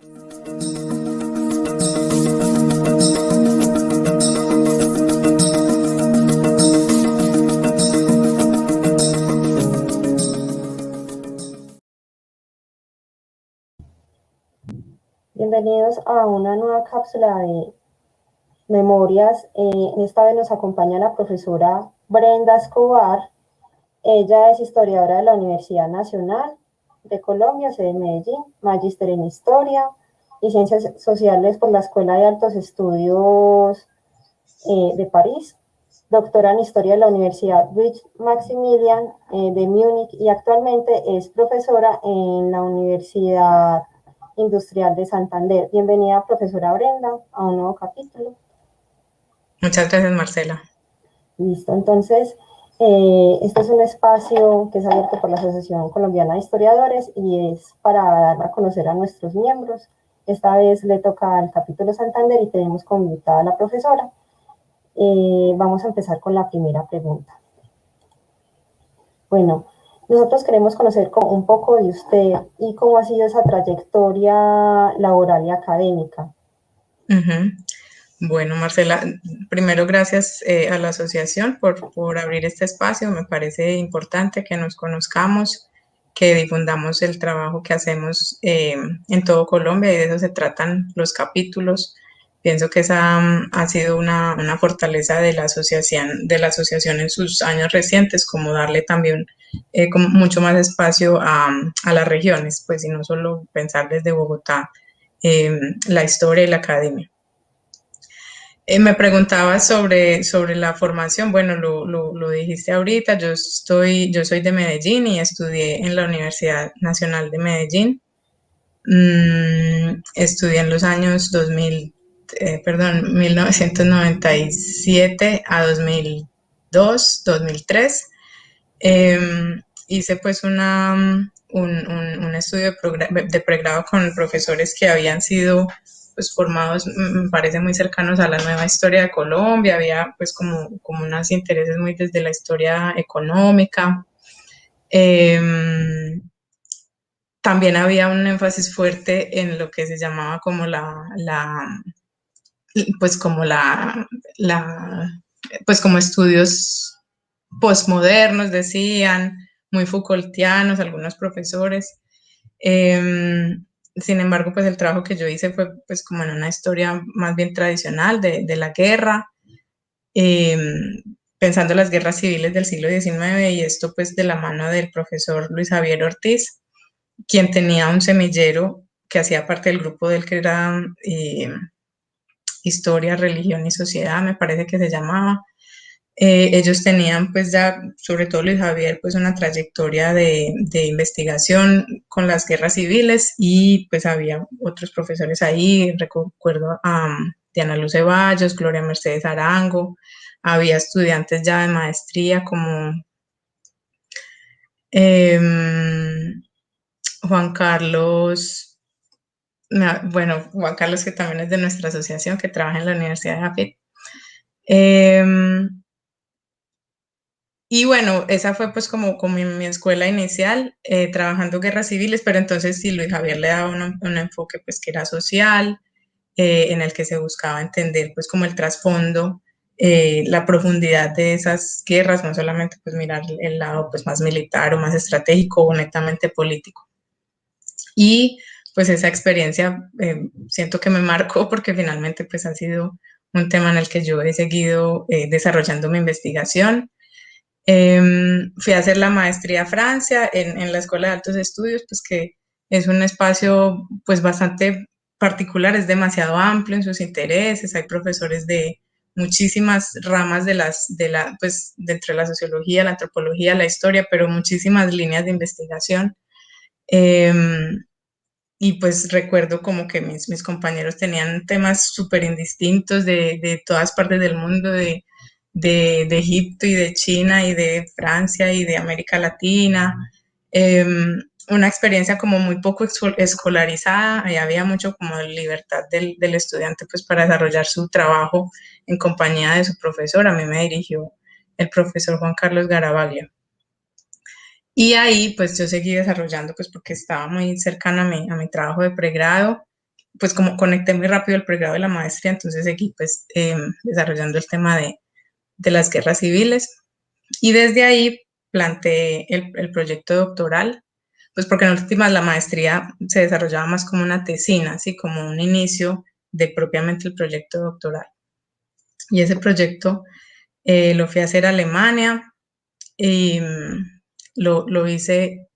Bienvenidos a una nueva cápsula de memorias. Esta vez nos acompaña la profesora Brenda Escobar. Ella es historiadora de la Universidad Nacional de Colombia, sede de Medellín, magíster en Historia y Ciencias Sociales por la Escuela de Altos Estudios de París, doctora en Historia de la Universidad Luis Maximilian de Múnich y actualmente es profesora en la Universidad Industrial de Santander. Bienvenida, profesora Brenda, a un nuevo capítulo. Muchas gracias, Marcela. Listo, entonces, este es un espacio que es abierto por la Asociación Colombiana de Historiadores y es para dar a conocer a nuestros miembros. Esta vez le toca al capítulo Santander y tenemos como invitada a la profesora. Vamos a empezar con la primera pregunta. Bueno, nosotros queremos conocer un poco de usted y cómo ha sido esa trayectoria laboral y académica. Bueno, Marcela, primero gracias a la asociación por abrir este espacio. Me parece importante que nos conozcamos, que difundamos el trabajo que hacemos en todo Colombia y de eso se tratan los capítulos. Pienso que esa ha sido una fortaleza de la asociación en sus años recientes, como darle también como mucho más espacio a las regiones, pues y no solo pensar desde Bogotá la historia y la academia. Me preguntaba sobre la formación. Bueno, lo dijiste ahorita. Yo soy de Medellín y estudié en la Universidad Nacional de Medellín. Estudié en los años 1997 a 2002, 2003. Hice pues un estudio de pregrado con profesores que habían sido pues formados, me parece muy cercanos a la nueva historia de Colombia, había pues como unos intereses muy desde la historia económica. También había un énfasis fuerte en lo que se llamaba como pues como pues como estudios postmodernos, decían, muy Foucaultianos, algunos profesores. Sin embargo, pues el trabajo que yo hice fue pues como en una historia más bien tradicional de la guerra, pensando en las guerras civiles del siglo XIX y esto pues de la mano del profesor Luis Javier Ortiz, quien tenía un semillero que hacía parte del grupo del que era Historia, Religión y Sociedad, me parece que se llamaba. Ellos tenían pues ya, sobre todo Luis Javier, pues una trayectoria de investigación con las guerras civiles y pues había otros profesores ahí, recuerdo a Diana Luz Ceballos, Gloria Mercedes Arango, había estudiantes ya de maestría como Juan Carlos, bueno, Juan Carlos que también es de nuestra asociación, que trabaja en la Universidad de Jafet. Y bueno, esa fue pues como mi escuela inicial, trabajando guerras civiles, pero entonces sí, Luis Javier le daba un enfoque pues que era social, en el que se buscaba entender pues como el trasfondo, la profundidad de esas guerras, no solamente pues mirar el lado pues más militar o más estratégico o netamente político. Y pues esa experiencia siento que me marcó porque finalmente pues ha sido un tema en el que yo he seguido desarrollando mi investigación. Fui a hacer la maestría a Francia en la Escuela de Altos Estudios, pues que es un espacio pues bastante particular, es demasiado amplio en sus intereses, hay profesores de muchísimas ramas pues dentro de la sociología, la antropología, la historia, pero muchísimas líneas de investigación. Y pues recuerdo como que mis compañeros tenían temas súper indistintos de todas partes del mundo, de Egipto y de China y de Francia y de América Latina. Una experiencia como muy poco escolarizada y había mucho como de libertad del estudiante pues para desarrollar su trabajo en compañía de su profesor. A mí me dirigió el profesor Juan Carlos Garavaglia. Y ahí pues yo seguí desarrollando pues porque estaba muy cercana a mi trabajo de pregrado, pues como conecté muy rápido el pregrado y la maestría, entonces seguí pues desarrollando el tema de las guerras civiles y desde ahí planteé el proyecto doctoral, pues porque en últimas la maestría se desarrollaba más como una tesina, así como un inicio de propiamente el proyecto doctoral. Y ese proyecto lo fui a hacer a Alemania y lo hice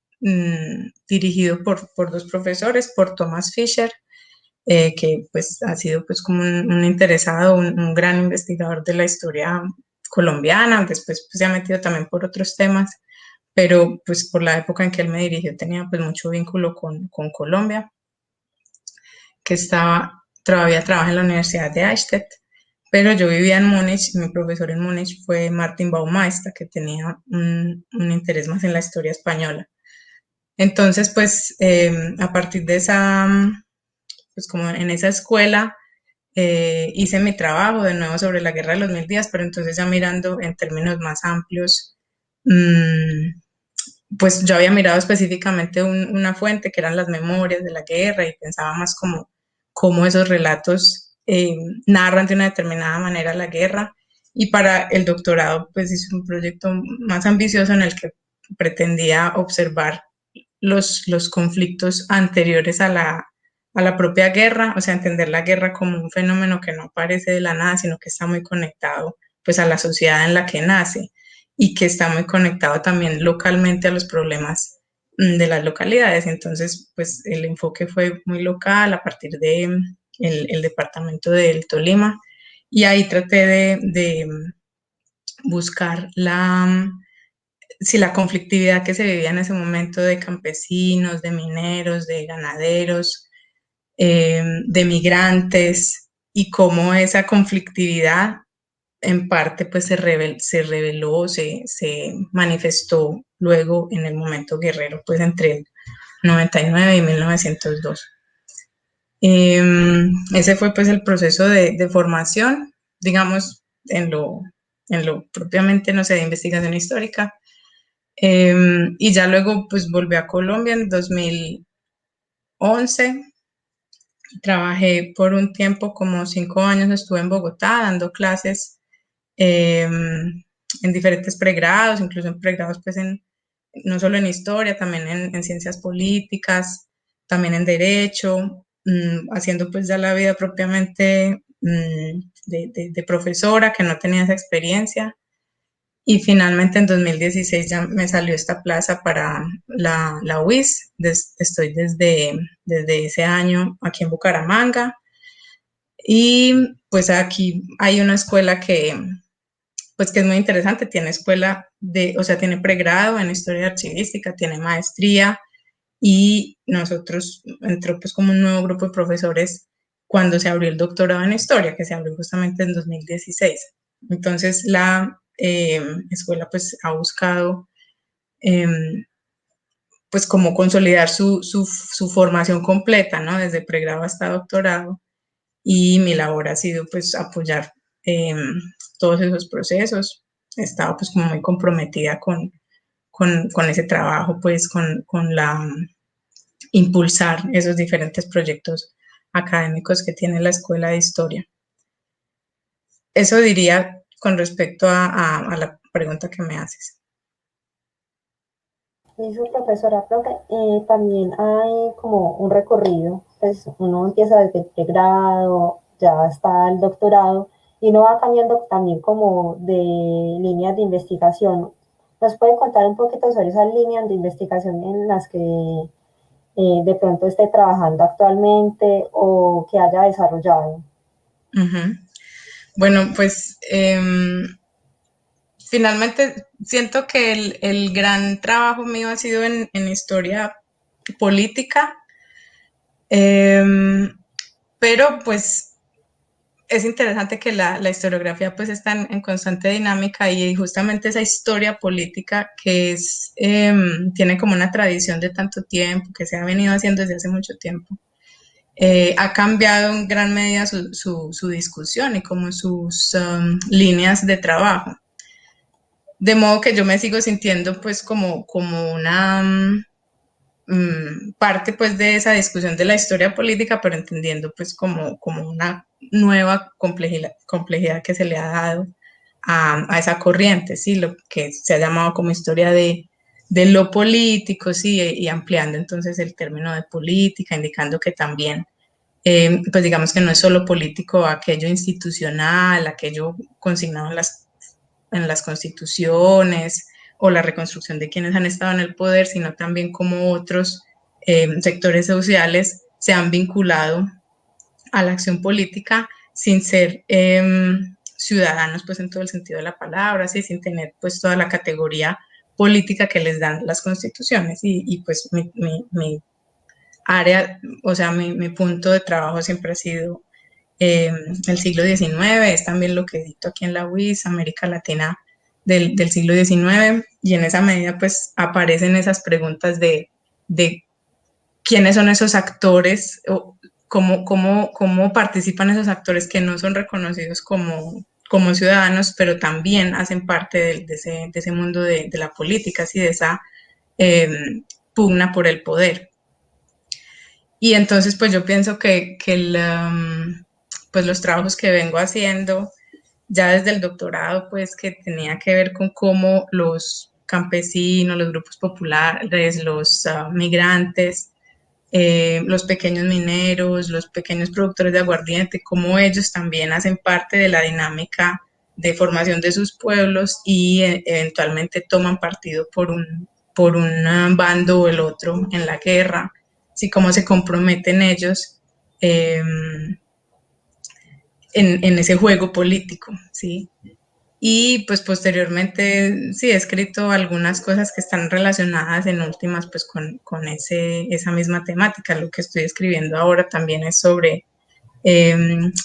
dirigido por dos profesores, por Thomas Fischer, que pues ha sido pues como un interesado, un gran investigador de la historia colombiana, después pues se ha metido también por otros temas, pero pues por la época en que él me dirigió tenía pues mucho vínculo con Colombia, que todavía trabaja en la Universidad de Eichstätt, pero yo vivía en Múnich, mi profesor en Múnich fue Martin Baumeister, que tenía un interés más en la historia española. Entonces, pues a partir de esa, pues como en esa escuela, hice mi trabajo de nuevo sobre la Guerra de los Mil Días, pero entonces ya mirando en términos más amplios, mmm, pues yo había mirado específicamente una fuente que eran las memorias de la guerra y pensaba más como cómo esos relatos narran de una determinada manera la guerra. Y para el doctorado, pues hice un proyecto más ambicioso en el que pretendía observar los conflictos anteriores a la propia guerra, o sea, entender la guerra como un fenómeno que no aparece de la nada, sino que está muy conectado pues a la sociedad en la que nace y que está muy conectado también localmente a los problemas de las localidades. Entonces, pues el enfoque fue muy local a partir de el departamento del Tolima y ahí traté de buscar si la conflictividad que se vivía en ese momento de campesinos, de mineros, de ganaderos, de migrantes y cómo esa conflictividad en parte pues se reveló, se manifestó luego en el momento guerrero, pues entre el 99 y 1902. Ese fue pues el proceso de formación, digamos, en lo propiamente, no sé, de investigación histórica. Y ya luego pues volví a Colombia en 2011. Trabajé por un tiempo, como 5 años, estuve en Bogotá dando clases en diferentes pregrados, incluso en pregrados pues no solo en historia, también en ciencias políticas, también en derecho, haciendo pues ya la vida propiamente de profesora que no tenía esa experiencia. Y finalmente en 2016 ya me salió esta plaza para la UIS. Estoy desde ese año aquí en Bucaramanga. Y pues aquí hay una escuela pues que es muy interesante. Tiene escuela o sea, tiene pregrado en historia archivística, tiene maestría y nosotros entró pues como un nuevo grupo de profesores cuando se abrió el doctorado en historia, que se abrió justamente en 2016. Entonces la escuela pues ha buscado eh, pues como consolidar su formación completa, ¿no? Desde pregrado hasta doctorado y mi labor ha sido pues apoyar eh, todos esos procesos. He estado pues como muy comprometida con ese trabajo, pues con la impulsar esos diferentes proyectos académicos que tiene la Escuela de Historia. Eso diría con respecto a la pregunta que me haces. Dice profesora, profe, también hay como un recorrido, pues uno empieza desde el pregrado, ya está el doctorado, y uno va cambiando también como de líneas de investigación. ¿Nos puede contar un poquito sobre esas líneas de investigación en las que de pronto esté trabajando actualmente o que haya desarrollado? Uh-huh. Bueno, pues finalmente siento que el gran trabajo mío ha sido en historia política, pero pues es interesante que la historiografía pues está en constante dinámica y justamente esa historia política que tiene como una tradición de tanto tiempo, que se ha venido haciendo desde hace mucho tiempo, ha cambiado en gran medida su discusión y como sus líneas de trabajo. De modo que yo me sigo sintiendo pues como una parte pues de esa discusión de la historia política, pero entendiendo pues como una nueva complejidad que se le ha dado a esa corriente, ¿sí? Lo que se ha llamado como historia de lo político, ¿sí? Y ampliando entonces el término de política, indicando que también, pues digamos que no es solo político aquello institucional, aquello consignado en las constituciones o la reconstrucción de quienes han estado en el poder, sino también como otros sectores sociales se han vinculado a la acción política sin ser ciudadanos, pues en todo el sentido de la palabra, ¿sí? Sin tener pues toda la categoría política que les dan las constituciones. Y pues mi área, o sea, mi punto de trabajo siempre ha sido el siglo XIX, es también lo que edito aquí en la UIS, América Latina del siglo XIX, y en esa medida pues aparecen esas preguntas de quiénes son esos actores, o cómo participan esos actores que no son reconocidos como ciudadanos, pero también hacen parte de ese mundo de la política, así de esa eh, pugna por el poder. Y entonces, pues yo pienso pues los trabajos que vengo haciendo ya desde el doctorado, pues que tenía que ver con cómo los campesinos, los grupos populares, los migrantes, los pequeños mineros, los pequeños productores de aguardiente, cómo ellos también hacen parte de la dinámica de formación de sus pueblos y eventualmente toman partido por un bando o el otro en la guerra, así como se comprometen ellos en ese juego político, ¿sí? Y pues posteriormente sí he escrito algunas cosas que están relacionadas en últimas pues con esa misma temática. Lo que estoy escribiendo ahora también es sobre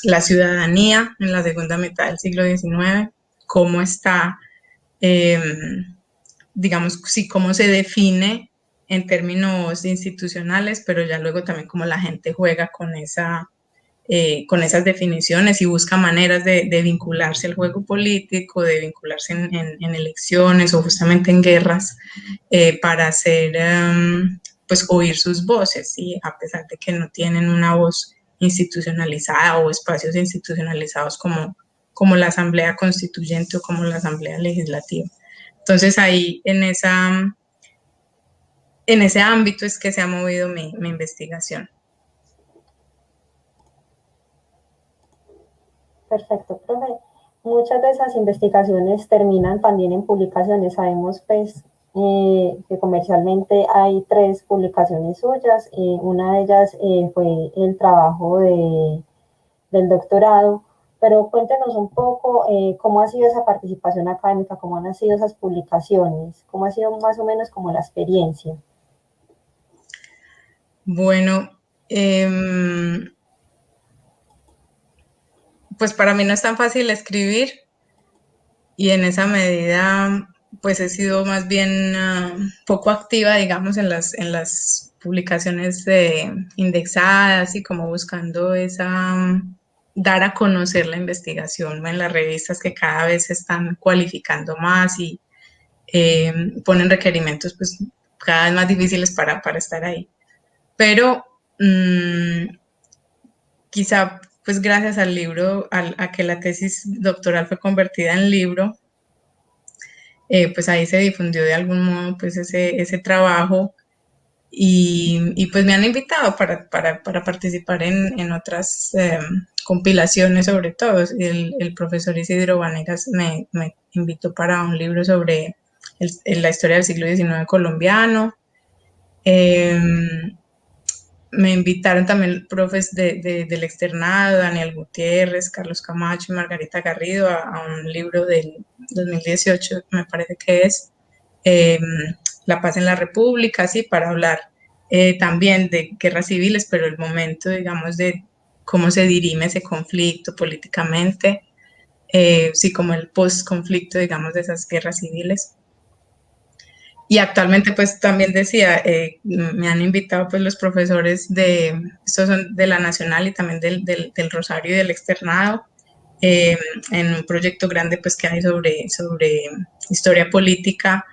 la ciudadanía en la segunda mitad del siglo XIX, cómo está, eh, digamos, sí, cómo se define en términos institucionales, pero ya luego también cómo la gente juega con esas definiciones y busca maneras de vincularse al juego político, de vincularse en elecciones o justamente en guerras para hacer, pues, oír sus voces, ¿sí? A pesar de que no tienen una voz institucionalizada o espacios institucionalizados como la Asamblea Constituyente o como la Asamblea Legislativa. Entonces ahí en ese ámbito es que se ha movido mi investigación. Perfecto, profe. Muchas de esas investigaciones terminan también en publicaciones. Sabemos pues que comercialmente hay 3 publicaciones suyas. Una de ellas fue el trabajo del doctorado, pero cuéntenos un poco cómo ha sido esa participación académica, cómo han sido esas publicaciones, cómo ha sido más o menos como la experiencia. Bueno, pues para mí no es tan fácil escribir y en esa medida pues he sido más bien poco activa, digamos, en las publicaciones indexadas y como buscando dar a conocer la investigación en las revistas que cada vez se están cualificando más y ponen requerimientos pues cada vez más difíciles para estar ahí. Pero quizá pues gracias al libro, a que la tesis doctoral fue convertida en libro, pues ahí se difundió de algún modo pues ese trabajo y pues me han invitado para participar en otras compilaciones sobre todo. El profesor Isidro Vanegas me invitó para un libro sobre la historia del siglo XIX colombiano. Me invitaron también profes del externado, Daniel Gutiérrez, Carlos Camacho y Margarita Garrido a un libro del 2018, me parece que es eh, La paz en la República, sí, para hablar también de guerras civiles, pero el momento, digamos, de cómo se dirime ese conflicto políticamente, sí, como el post-conflicto, digamos, de esas guerras civiles. Y actualmente, pues también decía, me han invitado pues los profesores estos son de la Nacional y también del Rosario y del Externado, eh, en un proyecto grande pues que hay sobre historia política,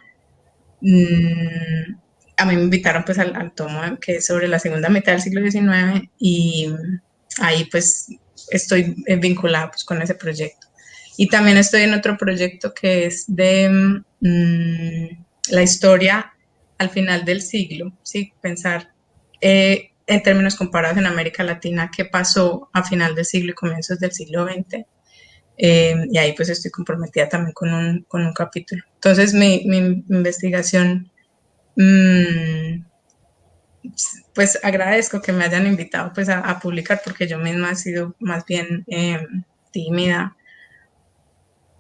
a mí me invitaron pues al tomo que es sobre la segunda mitad del siglo XIX y ahí pues estoy vinculada pues con ese proyecto. Y también estoy en otro proyecto que es de la historia al final del siglo, ¿sí? Pensar en términos comparados en América Latina qué pasó a final del siglo y comienzos del siglo XX. Y ahí pues estoy comprometida también con un capítulo. Entonces mi investigación, mmm, pues agradezco que me hayan invitado pues a publicar porque yo misma he sido más bien tímida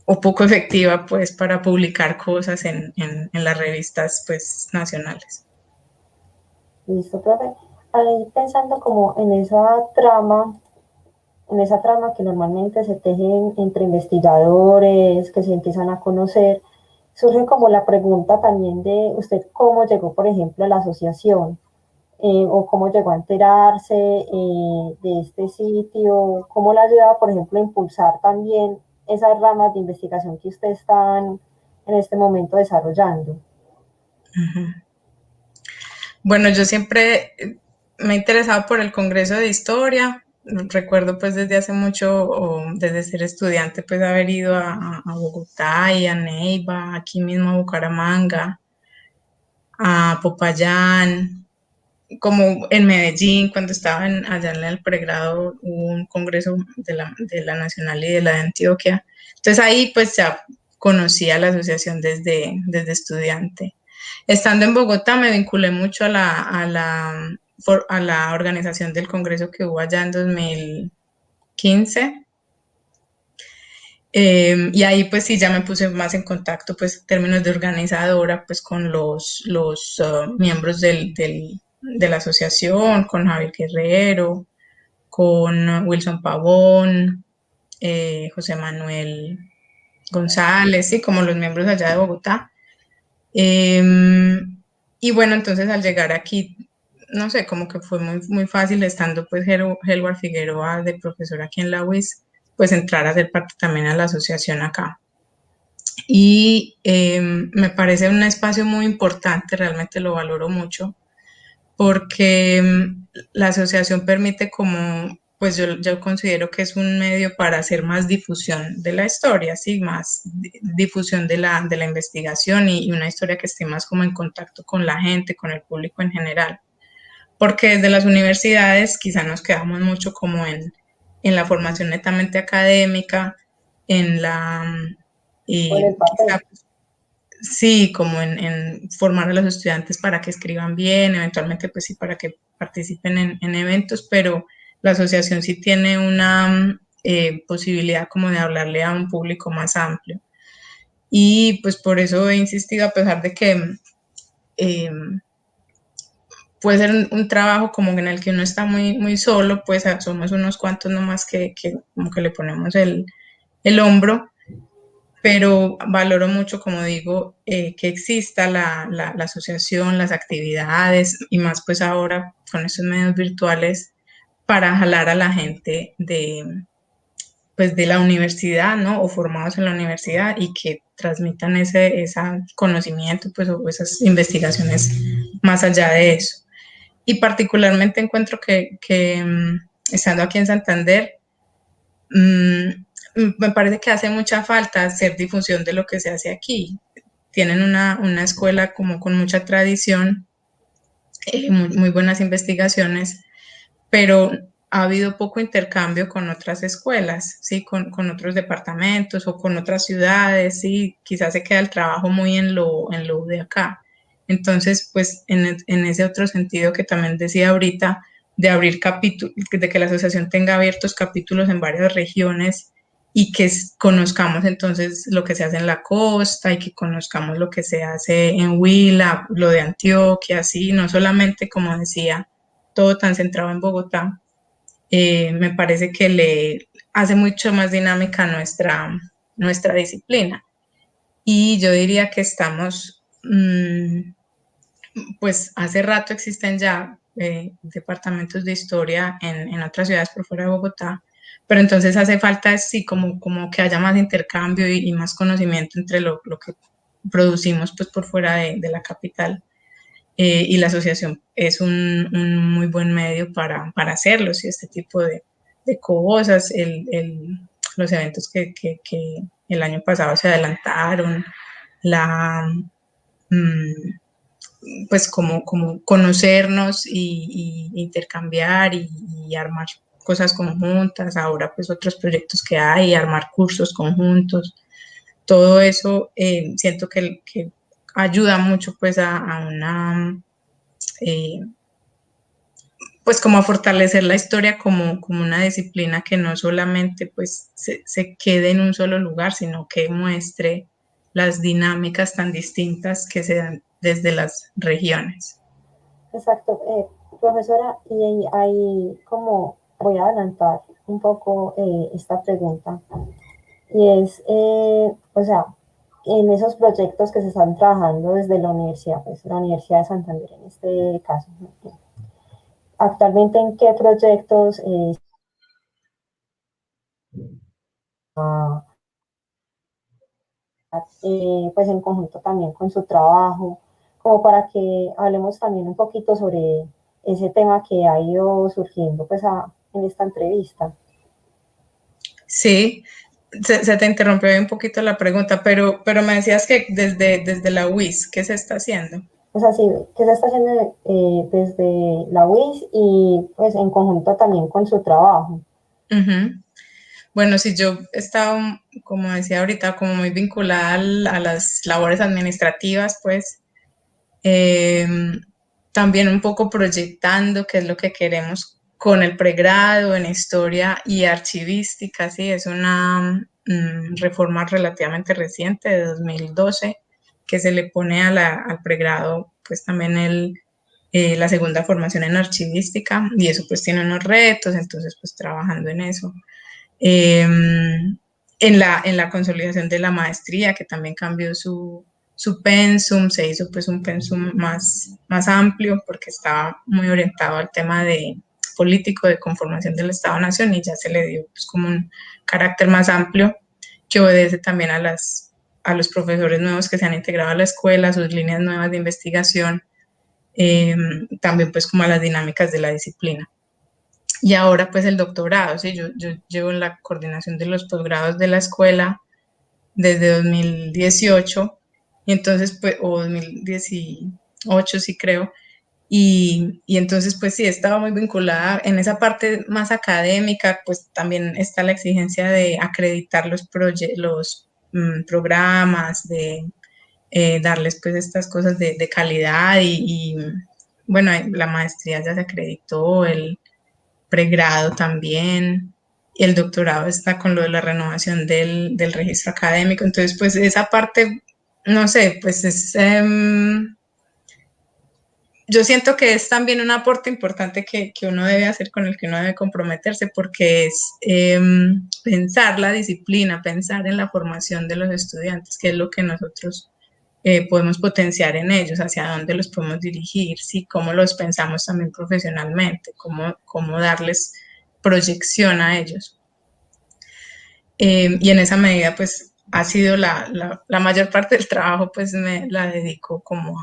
o poco efectiva pues para publicar cosas en las revistas pues nacionales. Listo, profe. Ahí pensando como en esa trama que normalmente se teje entre investigadores, que se empiezan a conocer, surge como la pregunta también de usted cómo llegó, por ejemplo, a la asociación, o cómo llegó a enterarse de este sitio, cómo le ha ayudado, por ejemplo, a impulsar también esas ramas de investigación que usted está en este momento desarrollando. Uh -huh. Bueno, yo siempre me he interesado por el Congreso de Historia. Recuerdo pues desde hace mucho, o desde ser estudiante, pues haber ido a Bogotá y a Neiva, aquí mismo a Bucaramanga, a Popayán, como en Medellín, cuando estaba allá en el pregrado, hubo un congreso de la Nacional y de la de Antioquia. Entonces ahí pues ya conocía la asociación desde estudiante. Estando en Bogotá me vinculé mucho a la organización del congreso que hubo allá en 2015. Y ahí pues sí ya me puse más en contacto pues en términos de organizadora pues con los miembros de la asociación, con Javier Guerrero, con Wilson Pavón, José Manuel González, sí, como los miembros allá de Bogotá. Y bueno, entonces al llegar aquí, no sé, como que fue muy fácil estando pues Helwar Figueroa de profesor aquí en la UIS, pues entrar a ser parte también a la asociación acá. Y me parece un espacio muy importante, realmente lo valoro mucho, porque la asociación permite como, pues yo considero que es un medio para hacer más difusión de la historia, ¿sí? Más difusión de la investigación y una historia que esté más como en contacto con la gente, con el público en general. Porque desde las universidades quizá nos quedamos mucho como en la formación netamente académica, en O en el quizá papel. sí, como en formar a los estudiantes para que escriban bien, eventualmente pues sí para que participen en eventos, pero la asociación sí tiene una posibilidad como de hablarle a un público más amplio. Y pues por eso he insistido, a pesar de que eh, puede ser un trabajo como en el que uno está muy solo, pues somos unos cuantos nomás que como que le ponemos el hombro, pero valoro mucho, como digo, que exista la asociación, las actividades y más pues ahora con estos medios virtuales para jalar a la gente pues de la universidad, ¿no? O formados en la universidad y que transmitan ese conocimiento pues o esas investigaciones más allá de eso. Y particularmente encuentro que estando aquí en Santander, mmm, me parece que hace mucha falta hacer difusión de lo que se hace aquí. Tienen una escuela como con mucha tradición, muy buenas investigaciones, pero ha habido poco intercambio con otras escuelas, ¿sí? Con otros departamentos o con otras ciudades, ¿sí? Quizás se queda el trabajo muy en lo de acá. Entonces, pues en ese otro sentido que también decía ahorita, de abrir capítulos, de que la asociación tenga abiertos capítulos en varias regiones y que conozcamos entonces lo que se hace en la costa y que conozcamos lo que se hace en Huila, lo de Antioquia, sí, no solamente, como decía, todo tan centrado en Bogotá, me parece que le hace mucho más dinámica nuestra disciplina. Y yo diría que estamos, pues hace rato existen ya departamentos de historia en otras ciudades por fuera de Bogotá, pero entonces hace falta sí como que haya más intercambio y más conocimiento entre lo que producimos pues por fuera de la capital. y la asociación es un muy buen medio para hacerlo, ¿sí? Este tipo de cosas, los eventos que el año pasado se adelantaron, la, mm, pues como conocernos y intercambiar y armar cosas conjuntas, ahora pues otros proyectos que hay, armar cursos conjuntos, todo eso siento que ayuda mucho pues a una, eh, pues como a fortalecer la historia como una disciplina que no solamente pues se quede en un solo lugar, sino que muestre las dinámicas tan distintas que se dan desde las regiones. Exacto, profesora, y ahí como voy a adelantar un poco esta pregunta, y es, o sea, en esos proyectos que se están trabajando desde la universidad, pues la Universidad de Santander en este caso, ¿no? Actualmente, ¿en qué proyectos pues en conjunto también con su trabajo, como para que hablemos también un poquito sobre ese tema que ha ido surgiendo pues en esta entrevista? Sí, se te interrumpió ahí un poquito la pregunta, pero me decías que desde la UIS, ¿qué se está haciendo? O sea, sí, que se está haciendo desde la UIS y pues en conjunto también con su trabajo. Ujú. Bueno, sí, yo he estado, como decía ahorita, como muy vinculada a las labores administrativas, pues eh, también un poco proyectando qué es lo que queremos con el pregrado en historia y archivística, sí, es una reforma relativamente reciente de 2012 que se le pone al pregrado pues también la segunda formación en archivística y eso pues tiene unos retos, entonces pues trabajando en eso. En la consolidación de la maestría, que también cambió su pensum, se hizo pues un pensum más amplio porque estaba muy orientado al tema de político de conformación del Estado-Nación y ya se le dio pues como un carácter más amplio que obedece también a los profesores nuevos que se han integrado a la escuela, sus líneas nuevas de investigación, también pues como a las dinámicas de la disciplina. Y ahora pues el doctorado, ¿sí? Yo llevo en la coordinación de los posgrados de la escuela desde 2018, y entonces pues, o 2018 sí creo, y entonces pues sí, estaba muy vinculada en esa parte más académica, pues también está la exigencia de acreditar los programas, de darles pues estas cosas de calidad bueno, la maestría ya se acreditó, el pregrado también, y el doctorado está con lo de la renovación del registro académico. Entonces, pues esa parte, no sé, pues yo siento que es también un aporte importante que uno debe hacer, con el que uno debe comprometerse, porque es pensar la disciplina, pensar en la formación de los estudiantes, que es lo que nosotros podemos potenciar en ellos, hacia dónde los podemos dirigir, ¿sí? Cómo los pensamos también profesionalmente, cómo darles proyección a ellos. Y en esa medida, pues, ha sido la mayor parte del trabajo, pues, me la dedico como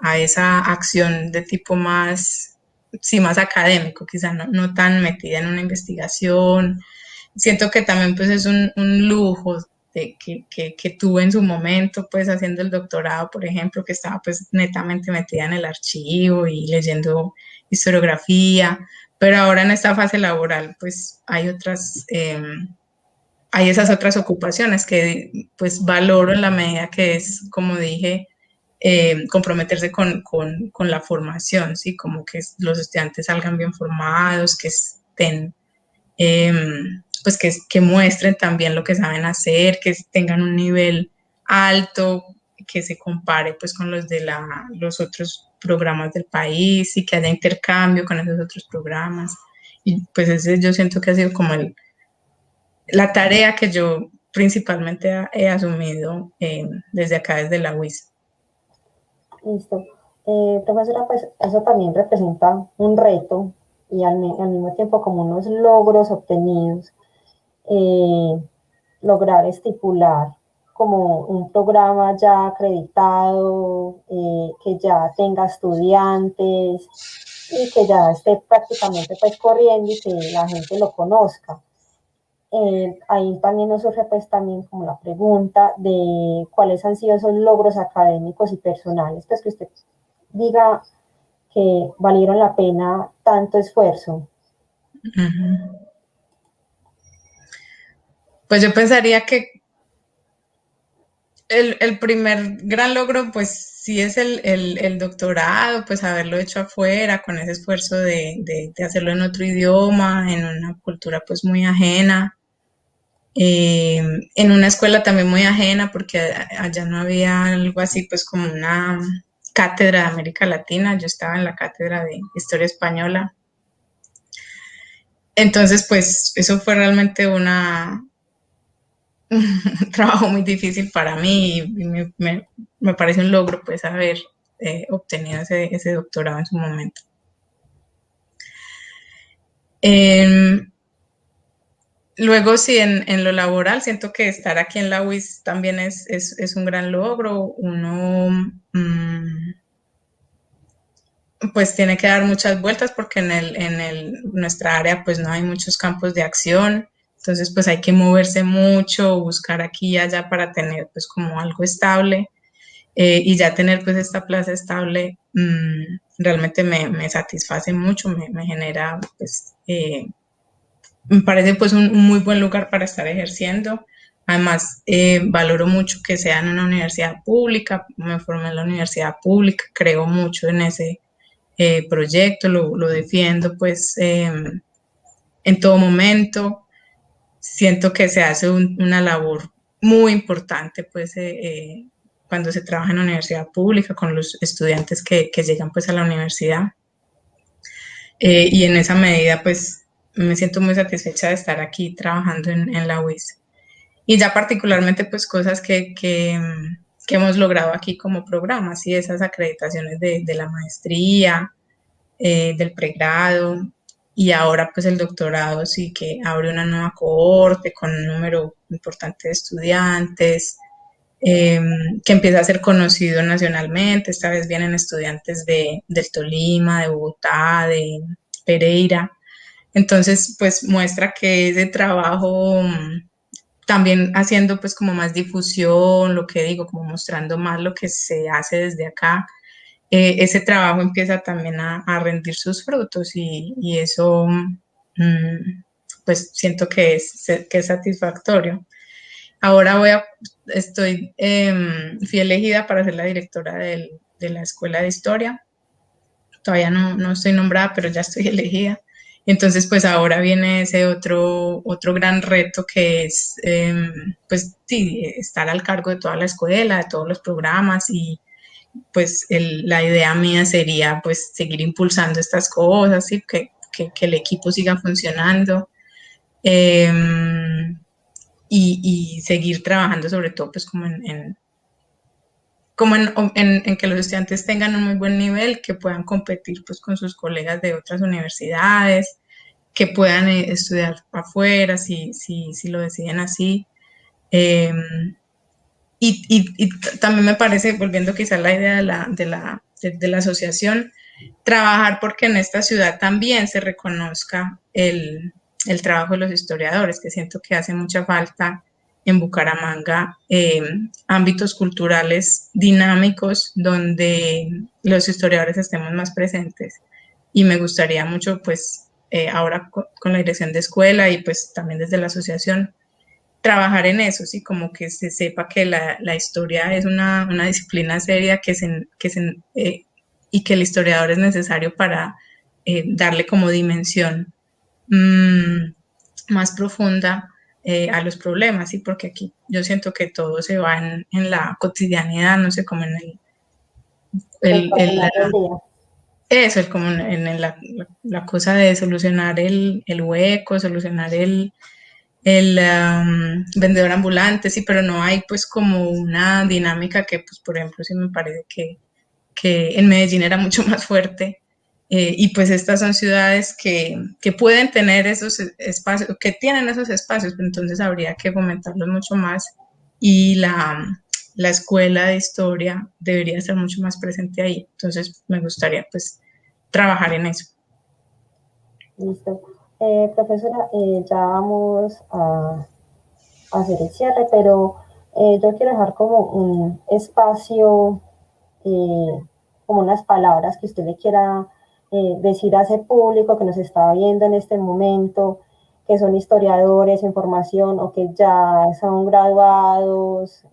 a esa acción de tipo más, sí, más académico, quizá no tan metida en una investigación. Siento que también, pues, es un lujo que tuve en su momento, pues, haciendo el doctorado, por ejemplo, que estaba, pues, netamente metida en el archivo y leyendo historiografía, pero ahora en esta fase laboral, pues, hay esas otras ocupaciones que pues valoro en la medida que es, como dije, comprometerse con la formación, ¿sí? Como que los estudiantes salgan bien formados, que estén, eh, pues que muestren también lo que saben hacer, que tengan un nivel alto, que se compare pues con los otros programas del país y que haya intercambio con esos otros programas. Y pues ese yo siento que ha sido como la tarea que yo principalmente he asumido desde acá, desde la UIS. Listo. Profesora, pues eso también representa un reto y al mismo tiempo como unos logros obtenidos, eh, lograr estipular como un programa ya acreditado, que ya tenga estudiantes y que ya esté prácticamente pues corriendo y que la gente lo conozca. Ahí también nos surge pues también como la pregunta de cuáles han sido esos logros académicos y personales, pues que usted diga que valieron la pena tanto esfuerzo. Ujú. Pues yo pensaría que el primer gran logro, pues sí es el doctorado, pues haberlo hecho afuera, con ese esfuerzo de hacerlo en otro idioma, en una cultura pues muy ajena, en una escuela también muy ajena, porque allá no había algo así pues como una cátedra de América Latina, yo estaba en la cátedra de Historia Española. Entonces, pues eso fue realmente un trabajo muy difícil para mí y me parece un logro pues haber obtenido ese doctorado en su momento. Eh, Luego, sí, en lo laboral, siento que estar aquí en la UIS también es un gran logro. Uno pues tiene que dar muchas vueltas porque nuestra área pues no hay muchos campos de acción. Entonces pues hay que moverse mucho, buscar aquí y allá para tener pues como algo estable. Y ya tener pues esta plaza estable realmente me satisface mucho, me genera pues, me parece pues un muy buen lugar para estar ejerciendo. Además, valoro mucho que sea en una universidad pública, me formé en la universidad pública, creo mucho en ese proyecto, lo defiendo pues en todo momento. Siento que se hace una labor muy importante pues cuando se trabaja en la universidad pública con los estudiantes que llegan pues a la universidad. Y en esa medida pues me siento muy satisfecha de estar aquí trabajando en la UIS. Y ya particularmente pues cosas que hemos logrado aquí como programas y esas acreditaciones de la maestría, del pregrado y ahora pues el doctorado sí que abre una nueva cohorte con un número importante de estudiantes, eh, que empieza a ser conocido nacionalmente. Esta vez vienen estudiantes del Tolima, de Bogotá, de Pereira. Entonces, pues muestra que ese trabajo también haciendo pues como más difusión, lo que digo, como mostrando más lo que se hace desde acá, ese trabajo empieza también a rendir sus frutos y eso pues siento que es satisfactorio. Ahora fui elegida para ser la directora de la Escuela de Historia. Todavía no estoy nombrada, pero ya estoy elegida. Entonces, pues ahora viene ese otro gran reto que es, pues sí, estar al cargo de toda la escuela, de todos los programas y pues la idea mía sería pues seguir impulsando estas cosas, ¿sí? Que el equipo siga funcionando eh, y seguir trabajando sobre todo pues como en que los estudiantes tengan un muy buen nivel, que puedan competir pues con sus colegas de otras universidades, que puedan estudiar afuera si lo deciden así. Eh, y también me parece, volviendo quizá a la idea de la asociación, trabajar porque en esta ciudad también se reconozca el trabajo de los historiadores, que siento que hace mucha falta en Bucaramanga, ámbitos culturales dinámicos donde los historiadores estemos más presentes. Y me gustaría mucho, pues, ahora con la dirección de escuela y pues también desde la asociación, trabajar en eso, ¿sí? Como que se sepa que la historia es una disciplina seria y que el historiador es necesario para darle como dimensión mmm, más profunda a los problemas, ¿sí? Porque aquí yo siento que todo se va en la cotidianidad, no sé, como en El el caminar del día. eso, como en la cosa de solucionar el hueco, solucionar el vendedor ambulante, sí, pero no hay pues como una dinámica que, pues, por ejemplo, sí me parece que en Medellín era mucho más fuerte. Y pues estas son ciudades que pueden tener esos espacios, que tienen esos espacios, pero entonces habría que fomentarlos mucho más y la escuela de historia debería estar mucho más presente ahí. Entonces me gustaría pues trabajar en eso. Listo. Profesora, ya vamos a hacer el cierre, pero yo quiero dejar como un espacio, como unas palabras que usted le quiera decir a ese público que nos está viendo en este momento, que son historiadores en formación o que ya son graduados,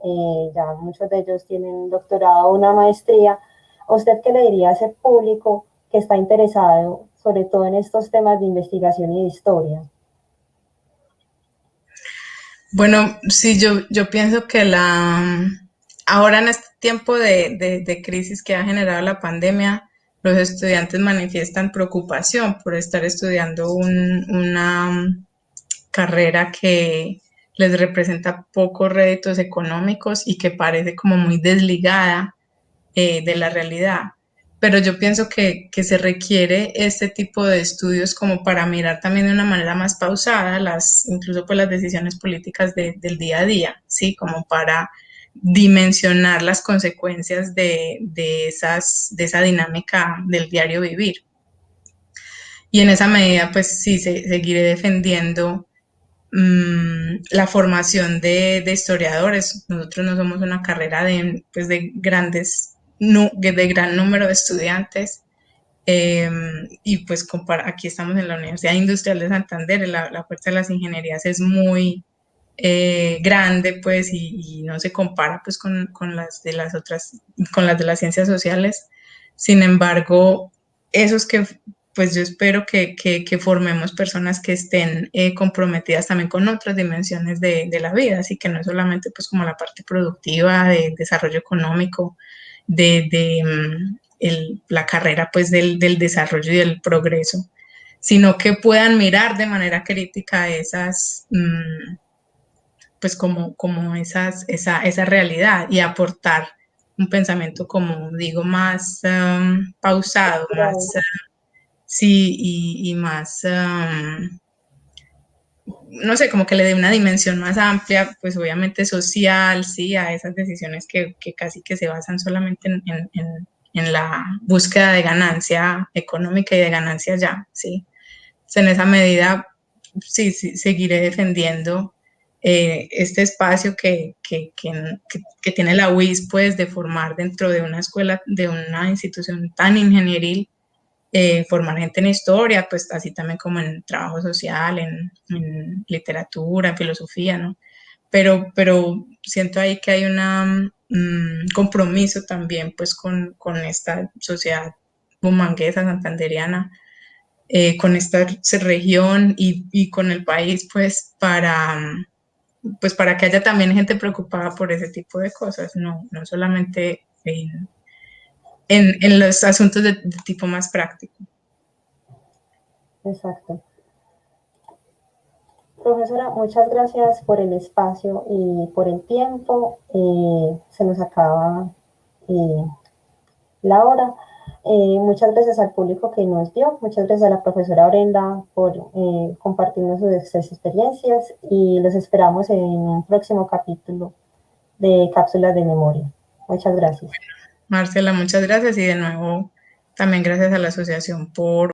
ya muchos de ellos tienen doctorado o una maestría. ¿A usted qué le diría a ese público que está interesado, sobre todo en estos temas de investigación y de historia? Bueno, sí, yo pienso que ahora en este tiempo de crisis que ha generado la pandemia, los estudiantes manifiestan preocupación por estar estudiando una carrera que les representa pocos réditos económicos y que parece como muy desligada de la realidad. Pero yo pienso que se requiere este tipo de estudios como para mirar también de una manera más pausada incluso pues las decisiones políticas del día a día, ¿sí? Como para dimensionar las consecuencias de esa dinámica del diario vivir. Y en esa medida, pues sí, seguiré defendiendo la formación de historiadores. Nosotros no somos una carrera pues de de gran número de estudiantes. Y pues aquí estamos en la Universidad Industrial de Santander, la fuerza de las ingenierías es muy grande, pues, y no se compara pues con las de las otras, con las de las ciencias sociales. Sin embargo, esos que pues yo espero que formemos personas que estén comprometidas también con otras dimensiones de la vida, así que no es solamente pues como la parte productiva, de desarrollo económico, la carrera pues del desarrollo y del progreso, sino que puedan mirar de manera crítica pues como esa realidad y aportar un pensamiento, como digo, más pausado, más, sí, y más, no sé, como que le dé una dimensión más amplia, pues obviamente social, sí, a esas decisiones que casi que se basan solamente en la búsqueda de ganancia económica y de ganancia ya, sí. Entonces, en esa medida, sí, seguiré defendiendo este espacio que tiene la UIS, pues, de formar dentro de una escuela, de una institución tan ingenieril, formar gente en historia, pues así también como en trabajo social, en literatura, en filosofía, ¿no? Pero siento ahí que hay un compromiso también pues con esta sociedad bumanguesa, santanderiana, con esta región y con el país, pues para que haya también gente preocupada por ese tipo de cosas, no solamente en los asuntos de tipo más práctico. Exacto. Profesora, muchas gracias por el espacio y por el tiempo. Se nos acaba eh, la hora. Muchas gracias al público que nos vio. Muchas gracias a la profesora Brenda por compartirnos sus experiencias y los esperamos en un próximo capítulo de Cápsulas de Memoria. Muchas gracias. Marcela, muchas gracias y de nuevo también gracias a la asociación por